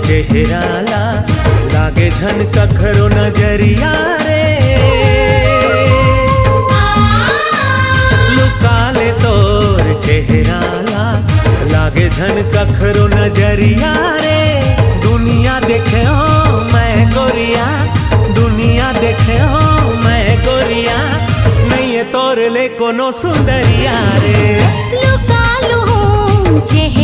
चेहराला लागे झन कखरो नजरिया रे। लुकाले तोर चेहराला लागे झन कखरो नजरिया रे। दुनिया देखे हो मैं गोरिया, दुनिया देखे हो मैं गोरिया, नहीं है तोर ले कोनो सुंदरिया रे। लुका लूं चेहरा